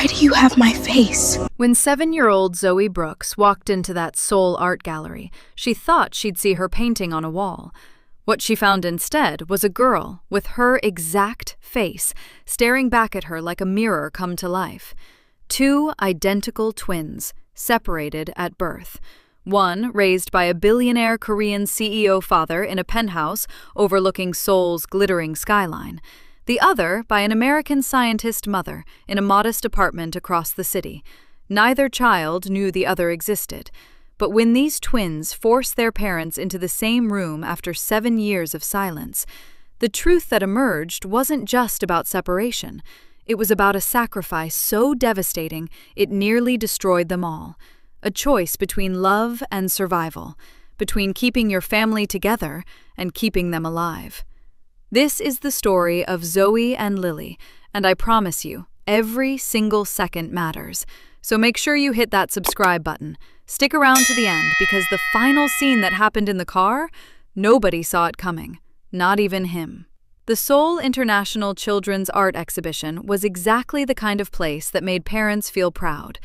Why do you have my face? When 7-year-old Zoe Brooks walked into that Seoul art gallery, she thought she'd see her painting on a wall. What she found instead was a girl with her exact face staring back at her like a mirror come to life. Two identical twins, separated at birth. One raised by a billionaire Korean CEO father in a penthouse overlooking Seoul's glittering skyline. The other by an American scientist mother in a modest apartment across the city. Neither child knew the other existed, but when these twins forced their parents into the same room after 7 years of silence, the truth that emerged wasn't just about separation. It was about a sacrifice so devastating it nearly destroyed them all. A choice between love and survival, between keeping your family together and keeping them alive. This is the story of Zoe and Lily, and I promise you, every single second matters. So make sure you hit that subscribe button. Stick around to the end because the final scene that happened in the car, nobody saw it coming, not even him. The Seoul International Children's Art Exhibition was exactly the kind of place that made parents feel proud.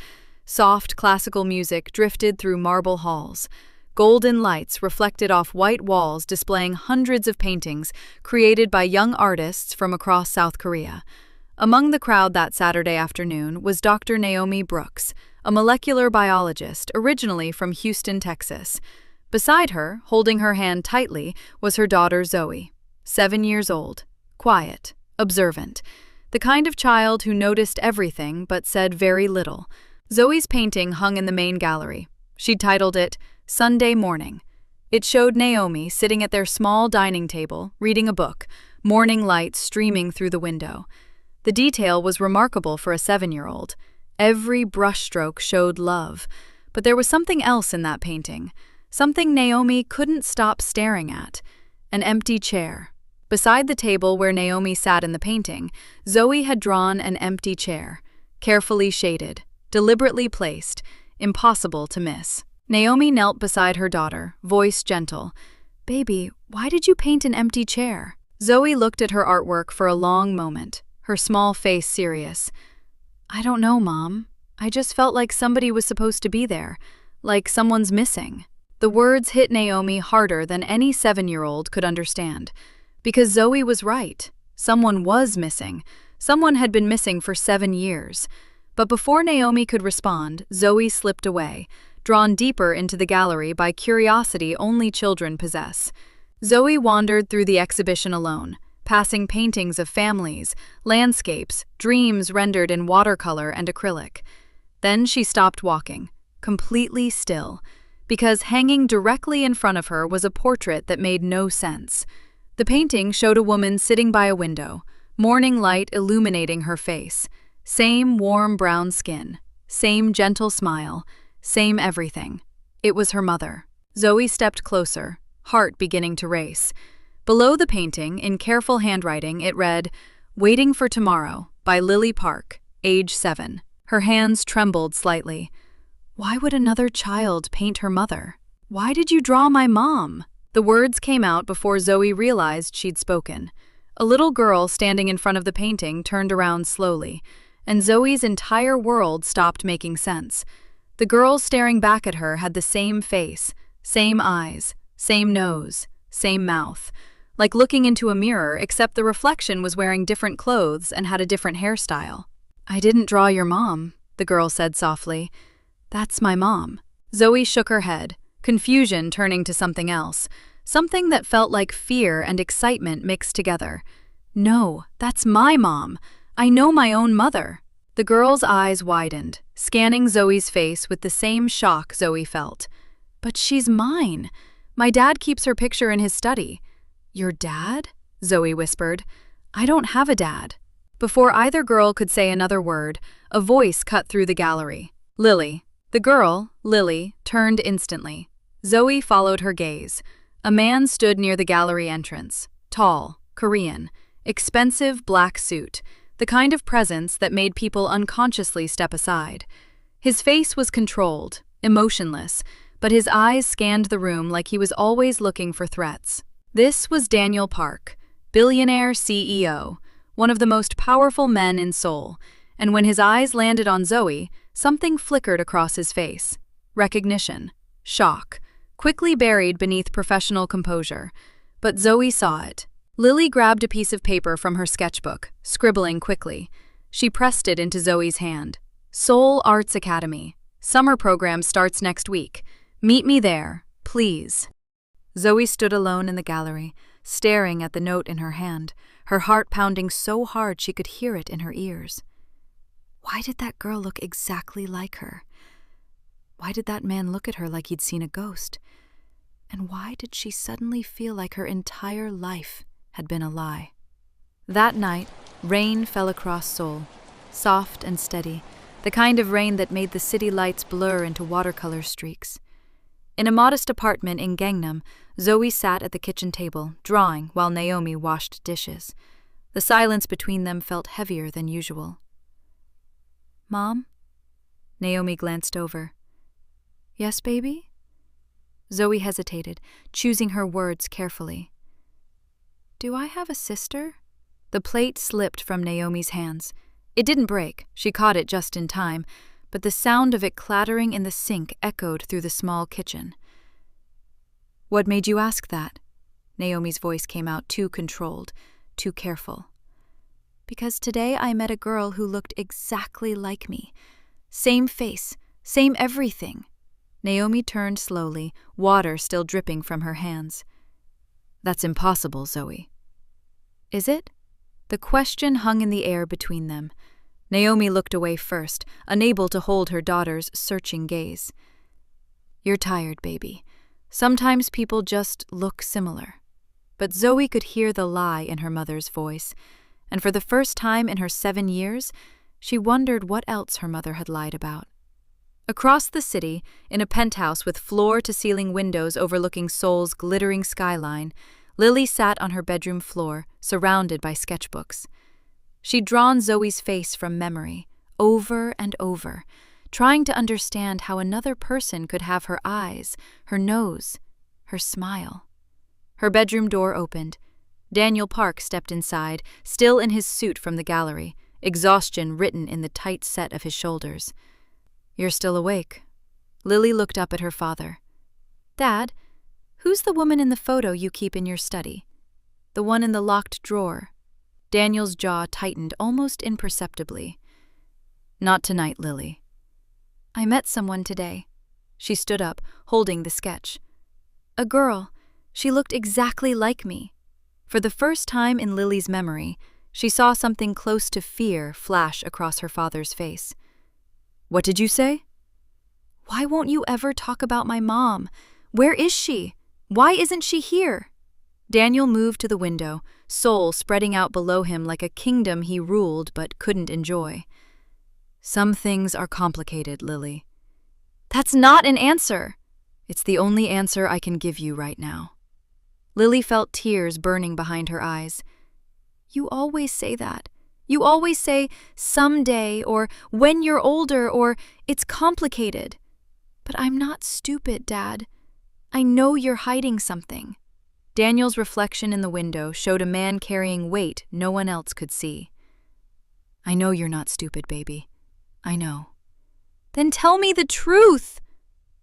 Soft classical music drifted through marble halls. Golden lights reflected off white walls displaying hundreds of paintings created by young artists from across South Korea. Among the crowd that Saturday afternoon was Dr. Zoe Brooks, a molecular biologist originally from Houston, Texas. Beside her, holding her hand tightly, was her daughter Zoe, 7 years old, quiet, observant, the kind of child who noticed everything but said very little. Zoe's painting hung in the main gallery. She'd titled it Sunday Morning. It showed Naomi sitting at their small dining table, reading a book, morning light streaming through the window. The detail was remarkable for a 7-year-old. Every brushstroke showed love, but there was something else in that painting, something Naomi couldn't stop staring at, an empty chair. Beside the table where Naomi sat in the painting, Zoe had drawn an empty chair, carefully shaded, deliberately placed, impossible to miss. Naomi knelt beside her daughter, voice gentle. "Baby, why did you paint an empty chair?" Zoe looked at her artwork for a long moment, her small face serious. "I don't know, Mom. I just felt like somebody was supposed to be there, like someone's missing." The words hit Naomi harder than any 7-year-old could understand. Because Zoe was right. Someone was missing. Someone had been missing for 7 years. But before Naomi could respond, Zoe slipped away, drawn deeper into the gallery by curiosity only children possess. Zoe wandered through the exhibition alone, passing paintings of families, landscapes, dreams rendered in watercolor and acrylic. Then she stopped walking, completely still, because hanging directly in front of her was a portrait that made no sense. The painting showed a woman sitting by a window, morning light illuminating her face. Same warm brown skin, same gentle smile, same everything. It was her mother. Zoe stepped closer, heart beginning to race. Below the painting, in careful handwriting, it read, "Waiting for Tomorrow," by Lily Park, age 7. Her hands trembled slightly. Why would another child paint her mother? "Why did you draw my mom?" The words came out before Zoe realized she'd spoken. A little girl standing in front of the painting turned around slowly, and Zoe's entire world stopped making sense. The girl staring back at her had the same face, same eyes, same nose, same mouth, like looking into a mirror, except the reflection was wearing different clothes and had a different hairstyle. "I didn't draw your mom," the girl said softly. "That's my mom." Zoe shook her head, confusion turning to something else, something that felt like fear and excitement mixed together. "No, that's my mom. I know my own mother." The girl's eyes widened, scanning Zoe's face with the same shock Zoe felt. "But she's mine. My dad keeps her picture in his study." "Your dad?" Zoe whispered. "I don't have a dad." Before either girl could say another word, a voice cut through the gallery. "Lily." The girl, Lily, turned instantly. Zoe followed her gaze. A man stood near the gallery entrance, tall, Korean, expensive black suit, the kind of presence that made people unconsciously step aside. His face was controlled, emotionless, but his eyes scanned the room like he was always looking for threats. This was Daniel Park, billionaire CEO, one of the most powerful men in Seoul, and when his eyes landed on Zoe, something flickered across his face. Recognition, shock, quickly buried beneath professional composure. But Zoe saw it. Lily grabbed a piece of paper from her sketchbook, scribbling quickly. She pressed it into Zoe's hand. Seoul Arts Academy. Summer program starts next week. Meet me there, please. Zoe stood alone in the gallery, staring at the note in her hand, her heart pounding so hard she could hear it in her ears. Why did that girl look exactly like her? Why did that man look at her like he'd seen a ghost? And why did she suddenly feel like her entire life had been a lie? That night, rain fell across Seoul, soft and steady, the kind of rain that made the city lights blur into watercolor streaks. In a modest apartment in Gangnam, Zoe sat at the kitchen table, drawing while Naomi washed dishes. The silence between them felt heavier than usual. "Mom?" Naomi glanced over. "Yes, baby?" Zoe hesitated, choosing her words carefully. "Do I have a sister?" The plate slipped from Naomi's hands. It didn't break, she caught it just in time, but the sound of it clattering in the sink echoed through the small kitchen. "What made you ask that?" Naomi's voice came out too controlled, too careful. "Because today I met a girl who looked exactly like me. Same face, same everything." Naomi turned slowly, water still dripping from her hands. "That's impossible, Zoe." "Is it?" The question hung in the air between them. Naomi looked away first, unable to hold her daughter's searching gaze. "You're tired, baby. Sometimes people just look similar." But Zoe could hear the lie in her mother's voice, and for the first time in her 7 years, she wondered what else her mother had lied about. Across the city, in a penthouse with floor-to-ceiling windows overlooking Seoul's glittering skyline, Lily sat on her bedroom floor, surrounded by sketchbooks. She'd drawn Zoe's face from memory, over and over, trying to understand how another person could have her eyes, her nose, her smile. Her bedroom door opened. Daniel Park stepped inside, still in his suit from the gallery, exhaustion written in the tight set of his shoulders. "You're still awake." Lily looked up at her father. "Dad, who's the woman in the photo you keep in your study? The one in the locked drawer?" Daniel's jaw tightened almost imperceptibly. "Not tonight, Lily." "I met someone today." She stood up, holding the sketch. "A girl. She looked exactly like me." For the first time in Lily's memory, she saw something close to fear flash across her father's face. "What did you say?" "Why won't you ever talk about my mom? Where is she? Why isn't she here?" Daniel moved to the window, Seoul spreading out below him like a kingdom he ruled but couldn't enjoy. "Some things are complicated, Lily." "That's not an answer." "It's the only answer I can give you right now." Lily felt tears burning behind her eyes. "You always say that. You always say, someday, or when you're older, or it's complicated. But I'm not stupid, Dad. I know you're hiding something." Daniel's reflection in the window showed a man carrying weight no one else could see. "I know you're not stupid, baby. I know." "Then tell me the truth!"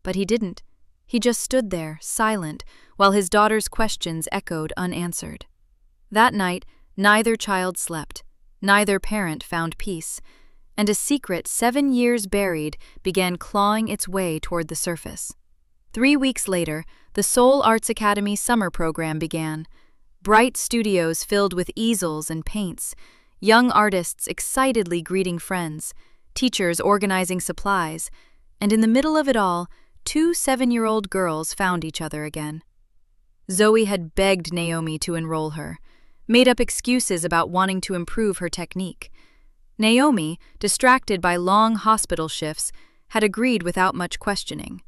But he didn't. He just stood there, silent, while his daughter's questions echoed unanswered. That night, neither child slept. Neither parent found peace, and a secret 7 years buried began clawing its way toward the surface. 3 weeks later, the Seoul Arts Academy summer program began. Bright studios filled with easels and paints, young artists excitedly greeting friends, teachers organizing supplies, and in the middle of it all, 2 7-year-old girls found each other again. Zoe had begged Naomi to enroll her, made up excuses about wanting to improve her technique. Naomi, distracted by long hospital shifts, had agreed without much questioning.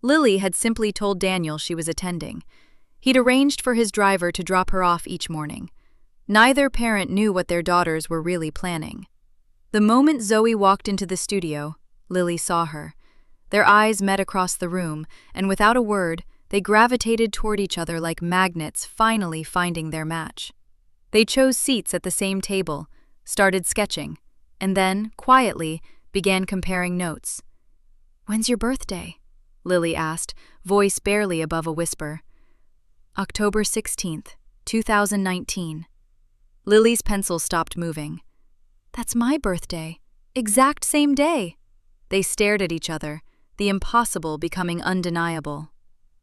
Lily had simply told Daniel she was attending. He'd arranged for his driver to drop her off each morning. Neither parent knew what their daughters were really planning. The moment Zoe walked into the studio, Lily saw her. Their eyes met across the room, and without a word, they gravitated toward each other like magnets finally finding their match. They chose seats at the same table, started sketching, and then, quietly, began comparing notes. "When's your birthday?" Lily asked, voice barely above a whisper. "October 16th, 2019. Lily's pencil stopped moving. "That's my birthday. Exact same day." They stared at each other, the impossible becoming undeniable.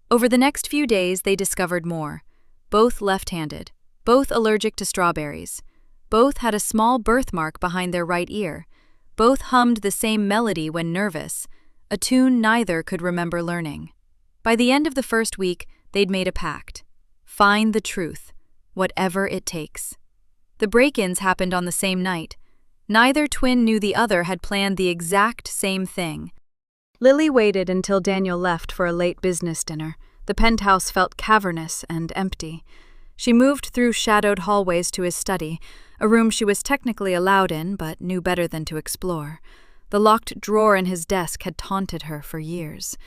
Over the next few days, they discovered more. Both left-handed, both allergic to strawberries. Both had a small birthmark behind their right ear. Both hummed the same melody when nervous, a tune neither could remember learning. By the end of the first week, they'd made a pact. Find the truth, whatever it takes. The break-ins happened on the same night. Neither twin knew the other had planned the exact same thing. Lily waited until Daniel left for a late business dinner. The penthouse felt cavernous and empty. She moved through shadowed hallways to his study, a room she was technically allowed in but knew better than to explore. The locked drawer in his desk had taunted her for years.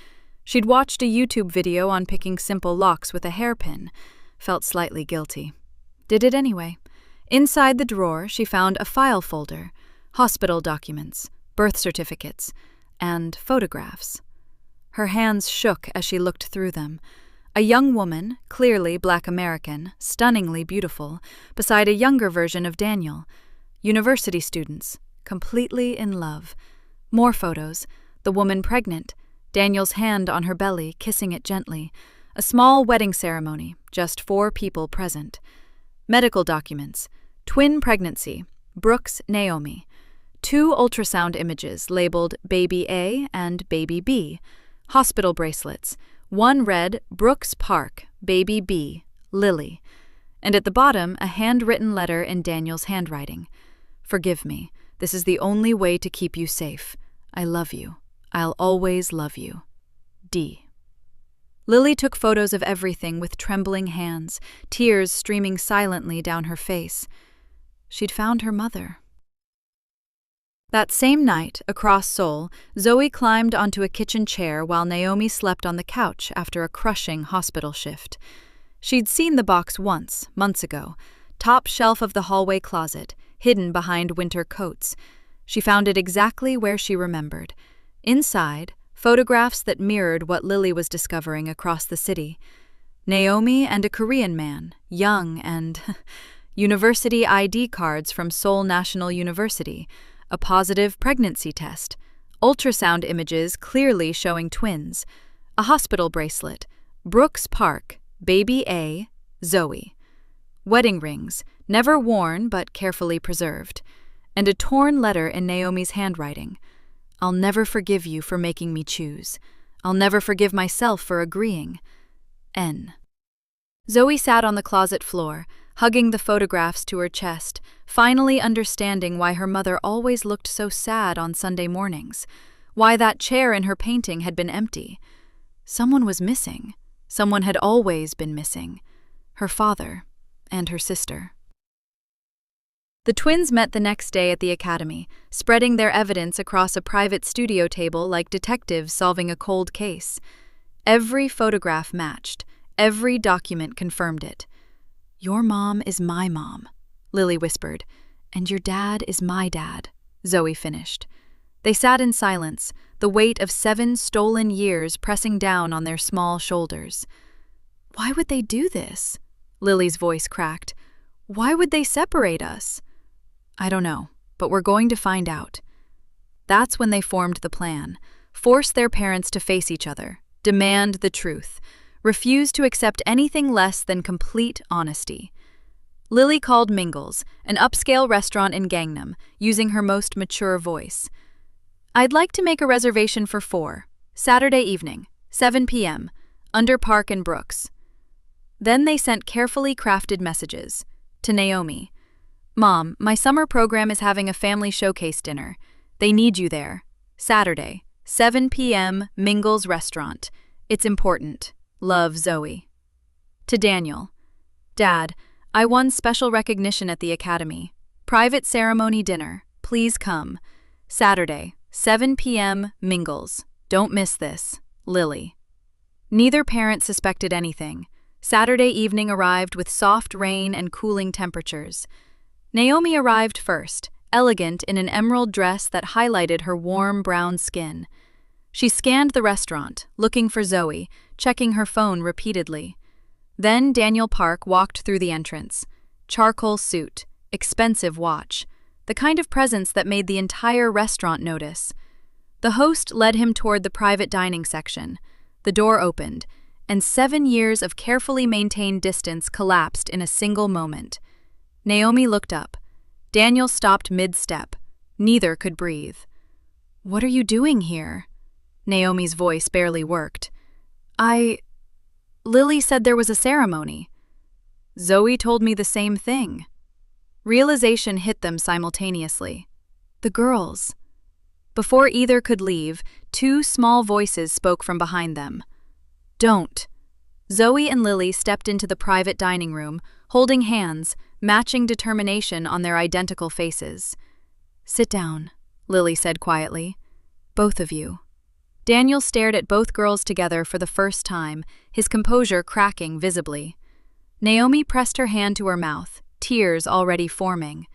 She'd watched a YouTube video on picking simple locks with a hairpin, felt slightly guilty. Did it anyway. Inside the drawer, she found a file folder, hospital documents, birth certificates, and photographs. Her hands shook as she looked through them. A young woman, clearly Black American, stunningly beautiful, beside a younger version of Daniel. University students, completely in love. More photos, the woman pregnant, Daniel's hand on her belly, kissing it gently. A small wedding ceremony, just 4 people present. Medical documents, twin pregnancy, Brooks, Naomi. 2 ultrasound images labeled Baby A and Baby B. Hospital bracelets. One read Brooks Park, Baby B, Lily. And at the bottom, a handwritten letter in Daniel's handwriting. "Forgive me. This is the only way to keep you safe. I love you. I'll always love you. D." Lily took photos of everything with trembling hands, tears streaming silently down her face. She'd found her mother. That same night, across Seoul, Zoe climbed onto a kitchen chair while Naomi slept on the couch after a crushing hospital shift. She'd seen the box once, months ago, top shelf of the hallway closet, hidden behind winter coats. She found it exactly where she remembered. Inside, photographs that mirrored what Lily was discovering across the city. Naomi and a Korean man, young and university ID cards from Seoul National University, a positive pregnancy test, ultrasound images clearly showing twins, a hospital bracelet, Brooks Park, Baby A, Zoe. Wedding rings, never worn but carefully preserved, and a torn letter in Naomi's handwriting. "I'll never forgive you for making me choose. I'll never forgive myself for agreeing. N." Zoe sat on the closet floor, hugging the photographs to her chest, finally understanding why her mother always looked so sad on Sunday mornings, why that chair in her painting had been empty. Someone was missing. Someone had always been missing. Her father and her sister. The twins met the next day at the academy, spreading their evidence across a private studio table like detectives solving a cold case. Every photograph matched. Every document confirmed it. "Your mom is my mom," Lily whispered, "and your dad is my dad," Zoe finished. They sat in silence, the weight of 7 stolen years pressing down on their small shoulders. "Why would they do this?" Lily's voice cracked. "Why would they separate us?" "I don't know, but we're going to find out." That's when they formed the plan. Force their parents to face each other, demand the truth, refuse to accept anything less than complete honesty. Lily called Mingles, an upscale restaurant in Gangnam, using her most mature voice. "I'd like to make a reservation for 4, Saturday evening, 7 p.m., under Park and Brooks." Then they sent carefully crafted messages. To Naomi. "Mom, my summer program is having a family showcase dinner. They need you there. Saturday, 7 p.m., Mingles Restaurant. It's important. Love, Zoe." To Daniel. "Dad, I won special recognition at the academy. Private ceremony dinner. Please come. Saturday, 7 p.m., Mingles. Don't miss this. Lily." Neither parent suspected anything. Saturday evening arrived with soft rain and cooling temperatures. Naomi arrived first, elegant in an emerald dress that highlighted her warm brown skin. She scanned the restaurant, looking for Zoe, checking her phone repeatedly. Then Daniel Park walked through the entrance. Charcoal suit, expensive watch, the kind of presence that made the entire restaurant notice. The host led him toward the private dining section. The door opened, and 7 years of carefully maintained distance collapsed in a single moment. Naomi looked up. Daniel stopped mid-step. Neither could breathe. "What are you doing here?" Naomi's voice barely worked. Lily said there was a ceremony." Zoe told me the same thing. Realization hit them simultaneously. The girls. Before either could leave, 2 small voices spoke from behind them. "Don't." Zoe and Lily stepped into the private dining room, holding hands, matching determination on their identical faces. "Sit down," Lily said quietly. "Both of you." Daniel stared at both girls together for the first time, his composure cracking visibly. Naomi pressed her hand to her mouth, tears already forming.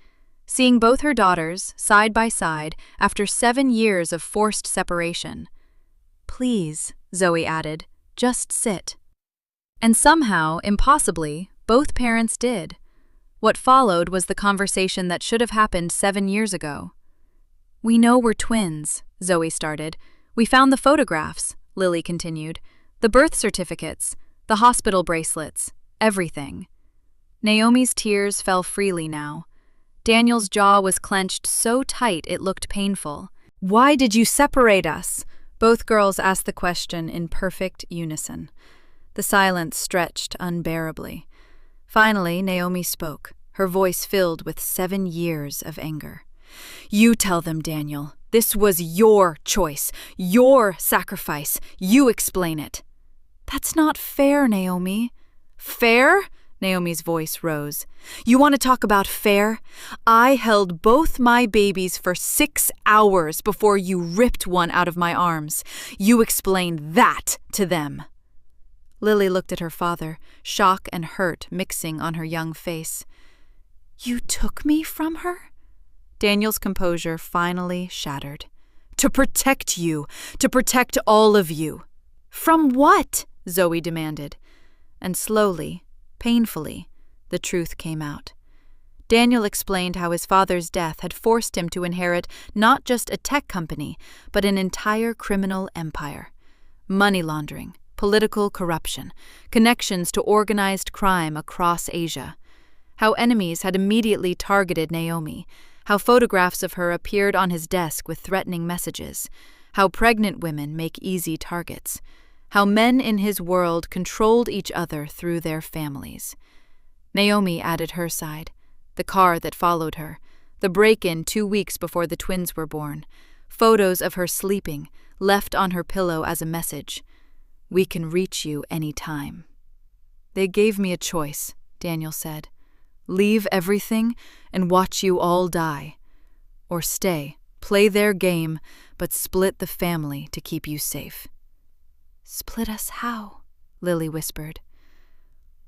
Seeing both her daughters, side by side, after 7 years of forced separation. "Please," Zoe added, "just sit." And somehow, impossibly, both parents did. What followed was the conversation that should have happened 7 years ago. "We know we're twins," Zoe started. "We found the photographs," Lily continued. "The birth certificates, the hospital bracelets, everything." Naomi's tears fell freely now. Daniel's jaw was clenched so tight it looked painful. "Why did you separate us?" Both girls asked the question in perfect unison. The silence stretched unbearably. Finally, Naomi spoke, her voice filled with 7 years of anger. "You tell them, Daniel. This was your choice, your sacrifice. You explain it." "That's not fair, Naomi." "Fair?" Naomi's voice rose. "You want to talk about fair? I held both my babies for 6 hours before you ripped one out of my arms. You explain that to them." Lily looked at her father, shock and hurt mixing on her young face. "You took me from her?" Daniel's composure finally shattered. "To protect you, to protect all of you." "From what?" Zoe demanded. And slowly, painfully, the truth came out. Daniel explained how his father's death had forced him to inherit not just a tech company, but an entire criminal empire. Money laundering, political corruption, connections to organized crime across Asia. How enemies had immediately targeted Naomi, how photographs of her appeared on his desk with threatening messages, how pregnant women make easy targets, how men in his world controlled each other through their families. Naomi added her side, the car that followed her, the break-in 2 weeks before the twins were born, photos of her sleeping, left on her pillow as a message. "We can reach you any time." "They gave me a choice," Daniel said. "Leave everything and watch you all die. Or stay, play their game, but split the family to keep you safe." "Split us how?" Lily whispered.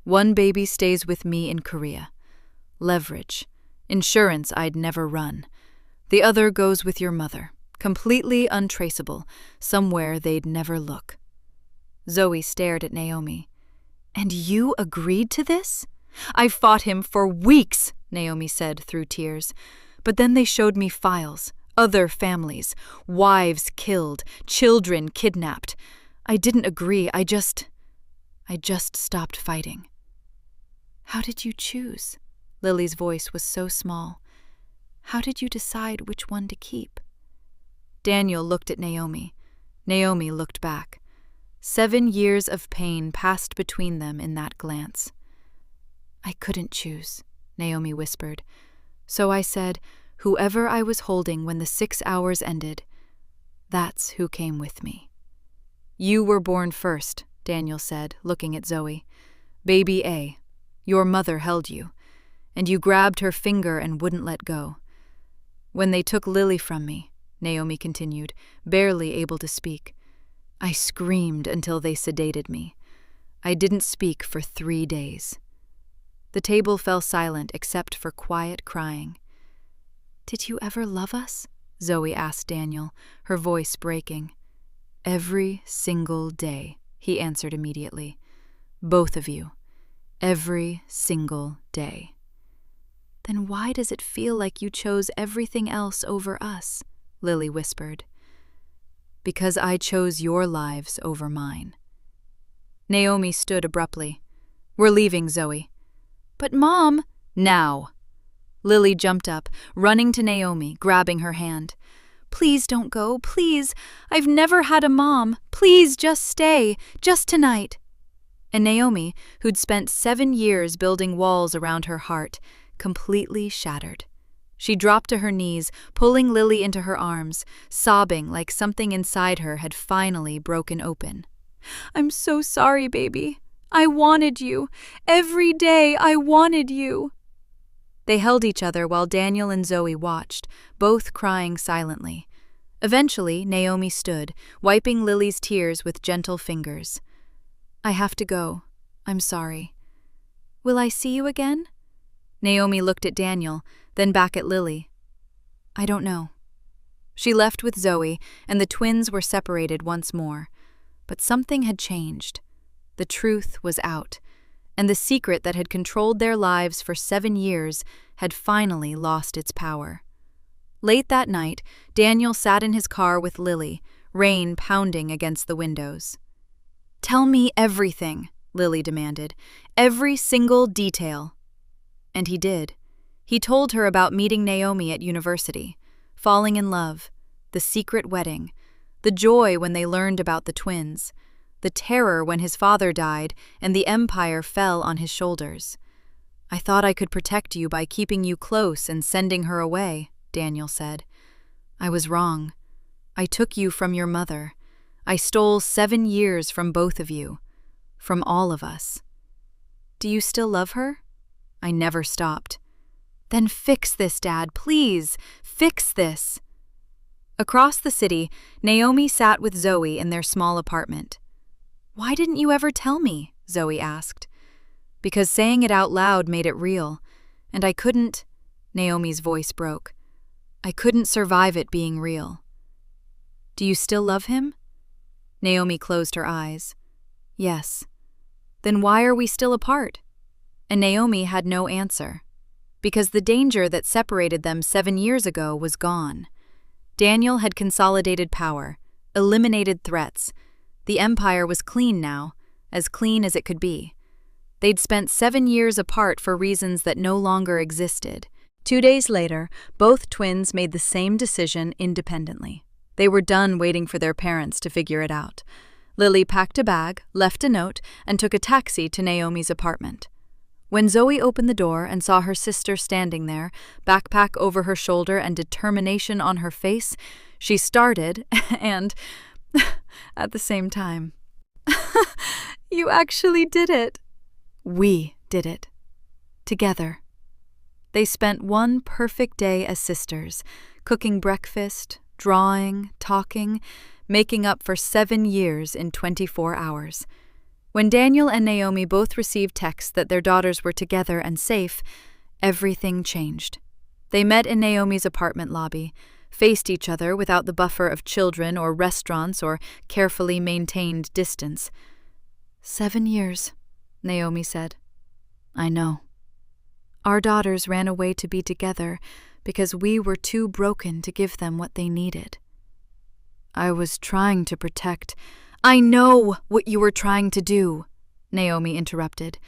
"One baby stays with me in Korea. Leverage. Insurance I'd never run. The other goes with your mother, completely untraceable, somewhere they'd never look." Zoe stared at Naomi. "And you agreed to this?" "I fought him for weeks," Naomi said through tears. "But then they showed me files, other families, wives killed, children kidnapped. I didn't agree, I just stopped fighting." "How did you choose?" Lily's voice was so small. "How did you decide which one to keep?" Daniel looked at Naomi. Naomi looked back. 7 years of pain passed between them in that glance. "I couldn't choose," Naomi whispered. "So I said, whoever I was holding when the 6 hours ended, that's who came with me." "You were born first," Daniel said, looking at Zoe. "Baby A. Your mother held you, and you grabbed her finger and wouldn't let go. When they took Lily from me," Naomi continued, barely able to speak, "I screamed until they sedated me. I didn't speak for 3 days. The table fell silent except for quiet crying. Did you ever love us? Zoe asked Daniel, her voice breaking. Every single day, he answered immediately. Both of you. Every single day. Then why does it feel like you chose everything else over us? Lily whispered. Because I chose your lives over mine. Naomi stood abruptly. We're leaving, Zoe. But Mom! Now! Lily jumped up, running to Naomi, grabbing her hand. Please don't go, please. I've never had a mom. Please just stay, just tonight. And Naomi, who'd spent 7 years building walls around her heart, completely shattered. She dropped to her knees, pulling Lily into her arms, sobbing like something inside her had finally broken open. I'm so sorry, baby. I wanted you. Every day I wanted you. They held each other while Daniel and Zoe watched, both crying silently. Eventually, Naomi stood, wiping Lily's tears with gentle fingers. I have to go. I'm sorry. Will I see you again? Naomi looked at Daniel, then back at Lily. I don't know. She left with Zoe, and the twins were separated once more. But something had changed. The truth was out, and the secret that had controlled their lives for 7 years had finally lost its power. Late that night, Daniel sat in his car with Lily, rain pounding against the windows. Tell me everything, Lily demanded. Every single detail. And he did. He told her about meeting Naomi at university, falling in love, the secret wedding, the joy when they learned about the twins, the terror when his father died and the empire fell on his shoulders. I thought I could protect you by keeping you close and sending her away, Daniel said. I was wrong. I took you from your mother. I stole 7 years from both of you, from all of us. Do you still love her? I never stopped. Then fix this, Dad, please. Fix this. Across the city, Naomi sat with Zoe in their small apartment. Why didn't you ever tell me? Zoe asked. Because saying it out loud made it real, and I couldn't. Naomi's voice broke. I couldn't survive it being real. Do you still love him? Naomi closed her eyes. Yes. Then why are we still apart? And Naomi had no answer. Because the danger that separated them 7 years ago was gone. Daniel had consolidated power, eliminated threats. The empire was clean now, as clean as it could be. They'd spent 7 years apart for reasons that no longer existed. 2 days later, both twins made the same decision independently. They were done waiting for their parents to figure it out. Lily packed a bag, left a note, and took a taxi to Naomi's apartment. When Zoe opened the door and saw her sister standing there, backpack over her shoulder and determination on her face, she started and, at the same time, You actually did it. We did it. Together. They spent one perfect day as sisters, cooking breakfast, drawing, talking, making up for 7 years in 24 hours. When Daniel and Naomi both received texts that their daughters were together and safe, everything changed. They met in Naomi's apartment lobby, faced each other without the buffer of children or restaurants or carefully maintained distance. 7 years, Naomi said. I know. Our daughters ran away to be together because we were too broken to give them what they needed. I was trying to protect. I know what you were trying to do, Naomi interrupted.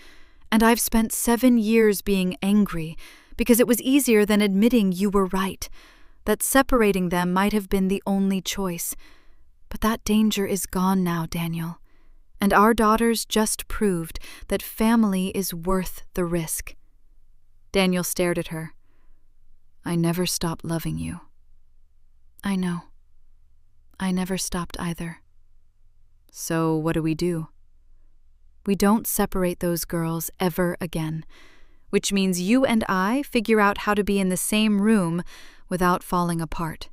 And I've spent 7 years being angry because it was easier than admitting you were right, that separating them might have been the only choice. But that danger is gone now, Daniel. And our daughters just proved that family is worth the risk. Daniel stared at her. I never stopped loving you. I know. I never stopped either. So what do? We don't separate those girls ever again, which means you and I figure out how to be in the same room without falling apart.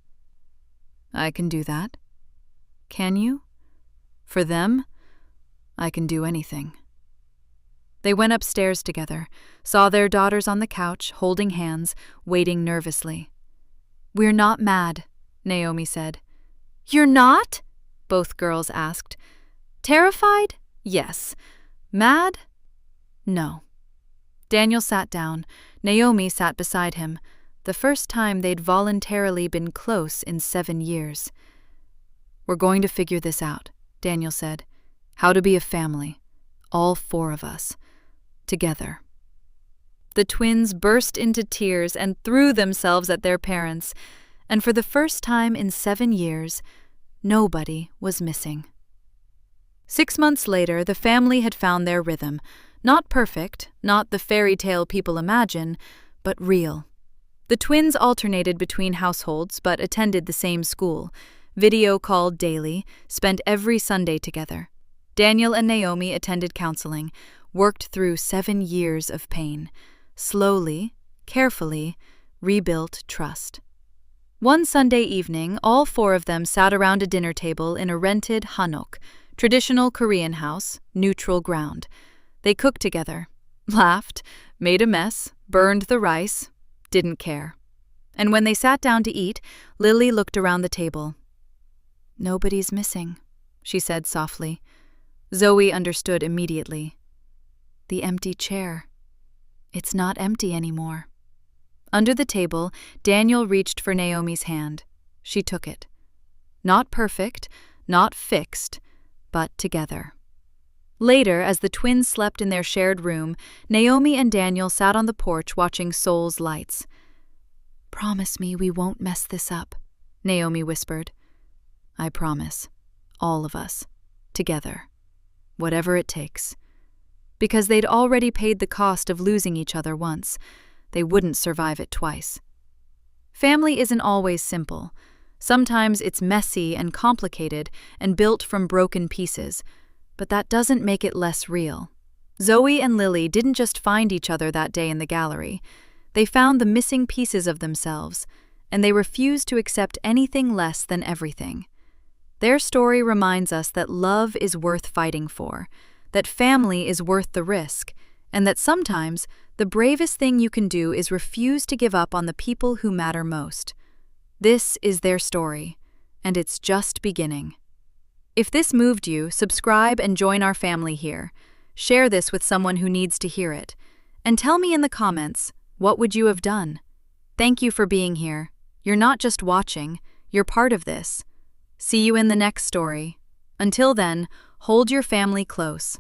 I can do that. Can you? For them, I can do anything. They went upstairs together, saw their daughters on the couch, holding hands, waiting nervously. "We're not mad," Naomi said. "You're not?" both girls asked. "Terrified? Yes. Mad? No." Daniel sat down. Naomi sat beside him, the first time they'd voluntarily been close in 7 years. "We're going to figure this out," Daniel said. "How to be a family. All 4 of us. Together." The twins burst into tears and threw themselves at their parents, and for the first time in 7 years, nobody was missing. 6 months later, the family had found their rhythm. Not perfect, not the fairy tale people imagine, but real. The twins alternated between households but attended the same school, video called daily, spent every Sunday together. Daniel and Naomi attended counseling, worked through 7 years of pain, slowly, carefully, rebuilt trust. One Sunday evening, all 4 of them sat around a dinner table in a rented hanok, traditional Korean house, neutral ground. They cooked together, laughed, made a mess, burned the rice, didn't care. And when they sat down to eat, Lily looked around the table. "Nobody's missing," she said softly. Zoe understood immediately. "The empty chair. It's not empty anymore." Under the table, Daniel reached for Naomi's hand. She took it. Not perfect, not fixed, but together. Later, as the twins slept in their shared room, Naomi and Daniel sat on the porch watching Seoul's lights. "Promise me we won't mess this up," Naomi whispered. "I promise. All of us. Together. Whatever it takes." Because they'd already paid the cost of losing each other once. They wouldn't survive it twice. Family isn't always simple. Sometimes it's messy and complicated and built from broken pieces, but that doesn't make it less real. Zoe and Lily didn't just find each other that day in the gallery. They found the missing pieces of themselves, and they refused to accept anything less than everything. Their story reminds us that love is worth fighting for, that family is worth the risk, and that sometimes the bravest thing you can do is refuse to give up on the people who matter most. This is their story, and it's just beginning. If this moved you, subscribe and join our family here. Share this with someone who needs to hear it. And tell me in the comments, what would you have done? Thank you for being here. You're not just watching, you're part of this. See you in the next story. Until then, hold your family close.